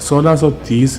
1630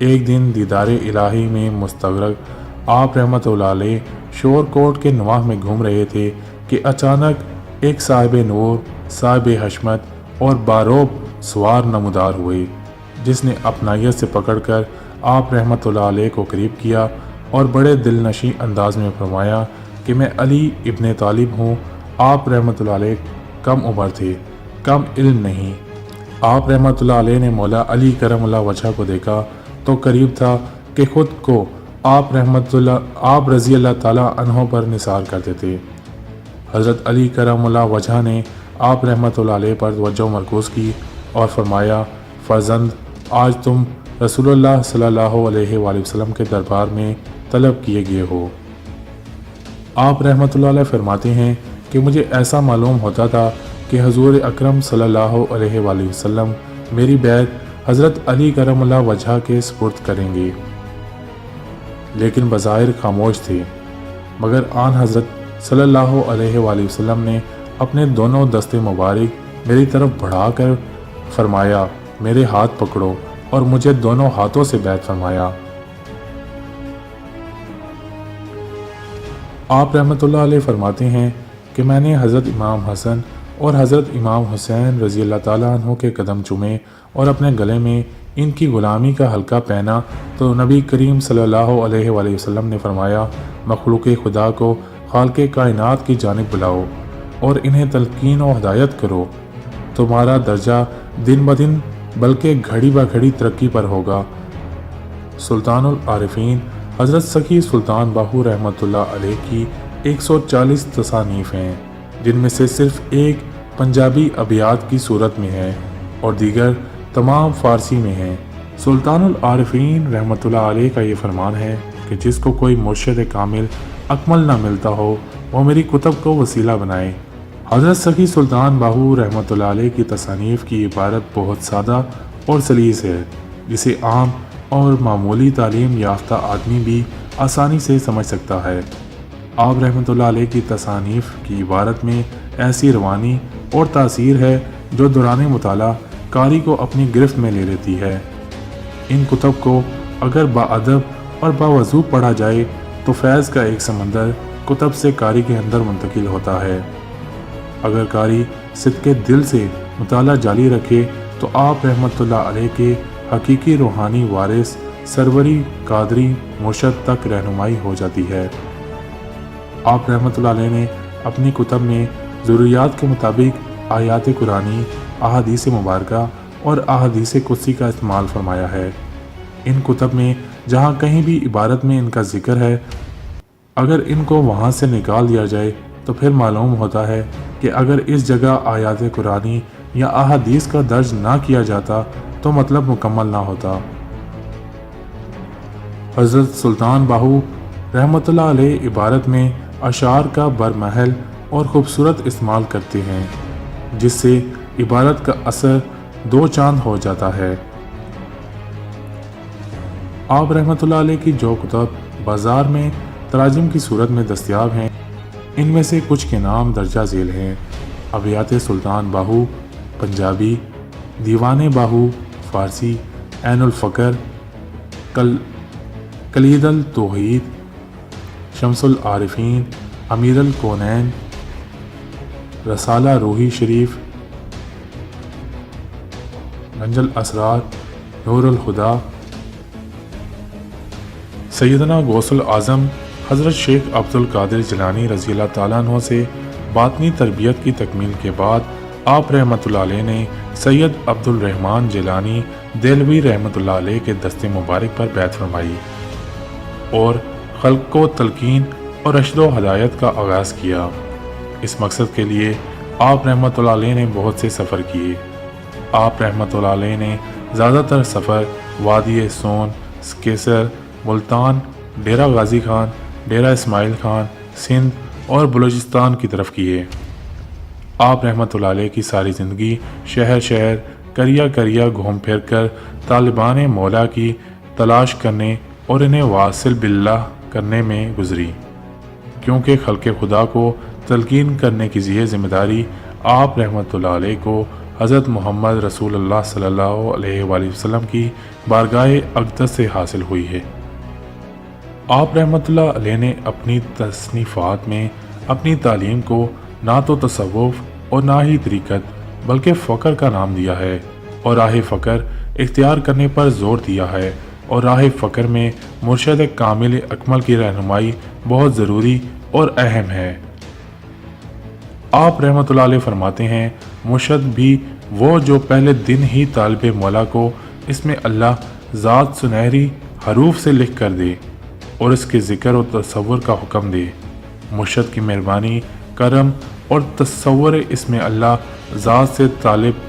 ایک دن دیدار الہی میں مستغرق آپ رحمۃ اللہ علیہ شور کوٹ کے نواح میں گھوم رہے تھے کہ اچانک ایک صاحب نور، صاحب حشمت اور باروب سوار نمودار ہوئے، جس نے اپنائیت سے پکڑ کر آپ رحمۃ اللہ علیہ کو قریب کیا اور بڑے دل نشیں انداز میں فرمایا کہ میں علی ابن طالب ہوں۔ آپ رحمۃ اللہ علیہ کم عمر تھے، کم علم نہیں۔ آپ رحمۃ اللہ علیہ نے مولا علی کرم اللہ وجہ کو دیکھا تو قریب تھا کہ خود کو آپ رضی اللہ تعالیٰ عنہ پر نثار کر دیتے۔ حضرت علی کرم اللہ وجہ نے آپ رحمۃ اللہ علیہ پر توجہ مرکوز کی اور فرمایا، فرزند، آج تم رسول اللہ صلی اللہ علیہ وآلہ وسلم کے دربار میں طلب کیے گئے ہو۔ آپ رحمۃ اللہ علیہ فرماتے ہیں کہ مجھے ایسا معلوم ہوتا تھا کہ حضور اکرم صلی اللہ علیہ وآلہ وسلم میری بیعت حضرت علی کرم اللہ وجہ کے سپرد کریں گے، لیکن بظاہر خاموش تھے، مگر آن حضرت صلی اللہ علیہ وآلہ وسلم نے اپنے دونوں دست مبارک میری طرف بڑھا کر فرمایا، میرے ہاتھ پکڑو، اور مجھے دونوں ہاتھوں سے بیعت فرمایا۔ آپ رحمۃ اللہ علیہ فرماتے ہیں کہ میں نے حضرت امام حسن اور حضرت امام حسین رضی اللہ تعالیٰ عنہ کے قدم چومے اور اپنے گلے میں ان کی غلامی کا حلقہ پہنا تو نبی کریم صلی اللہ علیہ وآلہ وسلم نے فرمایا، مخلوق خدا کو خالق کائنات کی جانب بلاؤ اور انہیں تلقین و ہدایت کرو، تمہارا درجہ دن بدن بلکہ گھڑی بہ گھڑی ترقی پر ہوگا۔ سلطان العارفین حضرت سخی سلطان باہو رحمۃ اللہ علیہ کی 140 تصانیف ہیں، جن میں سے صرف ایک پنجابی ابیات کی صورت میں ہے اور دیگر تمام فارسی میں ہیں۔ سلطان العارفین رحمۃ اللہ علیہ کا یہ فرمان ہے کہ جس کو کوئی مرشد کامل اکمل نہ ملتا ہو وہ میری کتب کو وسیلہ بنائے۔ حضرت سخی سلطان باہو رحمۃ اللہ علیہ کی تصانیف کی عبارت بہت سادہ اور سلیس ہے، جسے عام اور معمولی تعلیم یافتہ آدمی بھی آسانی سے سمجھ سکتا ہے۔ آپ رحمۃ اللہ علیہ کی تصانیف کی عبارت میں ایسی روانی اور تاثیر ہے جو دوران مطالعہ قاری کو اپنی گرفت میں لے لیتی ہے۔ ان کتب کو اگر باادب اور باوضو پڑھا جائے تو فیض کا ایک سمندر کتب سے قاری کے اندر منتقل ہوتا ہے۔ اگر قاری صدقے دل سے مطالعہ جاری رکھے تو آپ رحمۃ اللہ علیہ کے حقیقی روحانی وارث سروری قادری مرشد تک رہنمائی ہو جاتی ہے۔ آپ رحمۃ اللہ علیہ نے اپنی کتب میں ضروریات کے مطابق آیات قرآنی، احادیث مبارکہ اور احادیث قدسی کا استعمال فرمایا ہے۔ ان کتب میں جہاں کہیں بھی عبارت میں ان کا ذکر ہے، اگر ان کو وہاں سے نکال دیا جائے تو پھر معلوم ہوتا ہے کہ اگر اس جگہ آیات قرآنی یا احادیث کا درج نہ کیا جاتا تو مطلب مکمل نہ ہوتا۔ حضرت سلطان باہو رحمۃ اللہ علیہ عبارت میں اشعار کا برمحل اور خوبصورت استعمال کرتے ہیں، جس سے عبارت کا اثر دو چاند ہو جاتا ہے۔ آپ رحمۃ اللہ علیہ کی جو کتب بازار میں تراجم کی صورت میں دستیاب ہیں، ان میں سے کچھ کے نام درجہ ذیل ہیں: ابیات سلطان باہو پنجابی، دیوان باہو فارسی، عین الفقر، کلید التوحید، شمس العارفین، امیر الکونین، رسالہ روحی شریف، گنج الاسرار، نور الہدا۔ سیدنا غوث العظم حضرت شیخ عبد القادر جیلانی رضی اللہ تعالیٰ عنہ سے باطنی تربیت کی تکمیل کے بعد آپ رحمۃ اللہ علیہ نے سید عبد الرحمن جیلانی دہلوی رحمۃ اللہ علیہ کے دست مبارک پر بیعت فرمائی اور خلق کو تلقین اور رشد و ہدایت کا آغاز کیا۔ اس مقصد کے لیے آپ رحمۃ اللہ علیہ نے بہت سے سفر کیے۔ آپ رحمۃ اللہ علیہ نے زیادہ تر سفر وادی سون، کیسر، ملتان، ڈیرہ غازی خان، ڈیرہ اسماعیل خان، سندھ اور بلوچستان کی طرف کیے۔ آپ رحمۃ اللہ علیہ کی ساری زندگی شہر شہر، کریا کریا گھوم پھر کر طالبان مولا کی تلاش کرنے اور انہیں واصل باللہ کرنے میں گزری، کیونکہ خلق خدا کو تلقین کرنے کی یہ ذمہ داری آپ رحمۃ اللہ علیہ کو حضرت محمد رسول اللہ صلی اللہ علیہ وآلہ وسلم کی بارگاہ اقدس سے حاصل ہوئی ہے۔ آپ رحمۃ اللہ علیہ نے اپنی تصنیفات میں اپنی تعلیم کو نہ تو تصوف اور نہ ہی طریقت بلکہ فقر کا نام دیا ہے، اور راہ فقر اختیار کرنے پر زور دیا ہے، اور راہ فقر میں مرشد کامل اکمل کی رہنمائی بہت ضروری اور اہم ہے۔ آپ رحمۃ اللہ علیہ فرماتے ہیں، مرشد بھی وہ جو پہلے دن ہی طالب مولا کو اس میں اللہ ذات سنہری حروف سے لکھ کر دے اور اس کے ذکر و تصور کا حکم دے۔ مرشد کی مہربانی، کرم اور تصور اس میں اللہ ذات سے طالب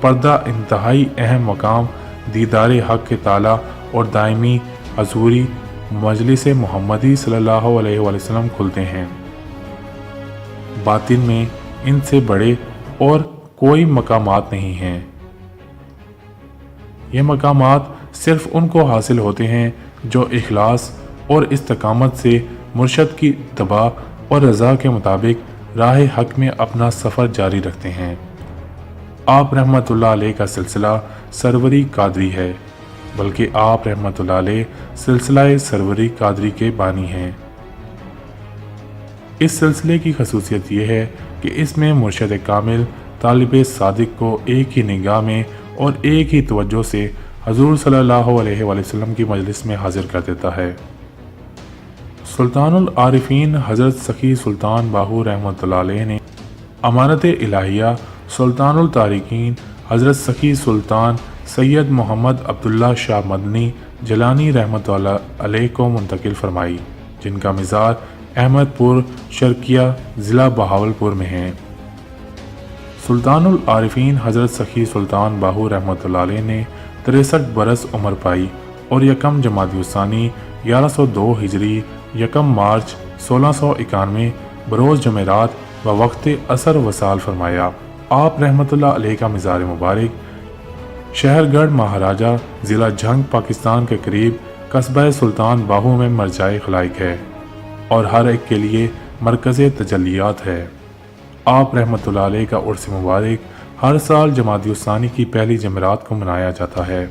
پردہ انتہائی اہم مقام دیدار حق تعالی اور دائمی حضوری مجلس محمدی صلی اللہ علیہ وآلہ وسلم کھلتے ہیں۔ باطن میں ان سے بڑے اور کوئی مقامات نہیں ہیں۔ یہ مقامات صرف ان کو حاصل ہوتے ہیں جو اخلاص اور استقامت سے مرشد کی اتباع اور رضا کے مطابق راہ حق میں اپنا سفر جاری رکھتے ہیں۔ آپ رحمۃ اللہ علیہ کا سلسلہ سروری قادری ہے، بلکہ آپ رحمۃ اللہ علیہ سلسلہ سروری قادری کے بانی ہیں۔ اس سلسلے کی خصوصیت یہ ہے کہ اس میں مرشد کامل طالب صادق کو ایک ہی نگاہ میں اور ایک ہی توجہ سے حضور صلی اللہ علیہ وآلہ وسلم کی مجلس میں حاضر کر دیتا ہے۔ سلطان العارفین حضرت سخی سلطان باہو رحمۃ اللہ علیہ نے امانت الہیہ سلطان الطارقین حضرت سخی سلطان سید محمد عبداللہ شاہ مدنی جیلانی رحمۃ اللہ علیہ کو منتقل فرمائی، جن کا مزار احمد پور شرقیہ ضلع بہاولپور میں ہے۔ سلطان العارفین حضرت سخی سلطان باہو رحمۃ اللہ علیہ نے 63 برس عمر پائی اور یکم جمادی الثانی 1102 ہجری یکم مارچ 1691 بروز جمعرات و وقت عصر وصال فرمایا۔ آپ رحمۃ اللہ علیہ کا مزار مبارک شہر گڑھ مہاراجہ ضلع جھنگ پاکستان کے قریب قصبہ سلطان باہو میں مرجع خلائق ہے اور ہر ایک کے لیے مرکز تجلیات ہے۔ آپ رحمۃ اللہ علیہ کا عرس مبارک ہر سال جمادی الثانی کی پہلی جمعرات کو منایا جاتا ہے۔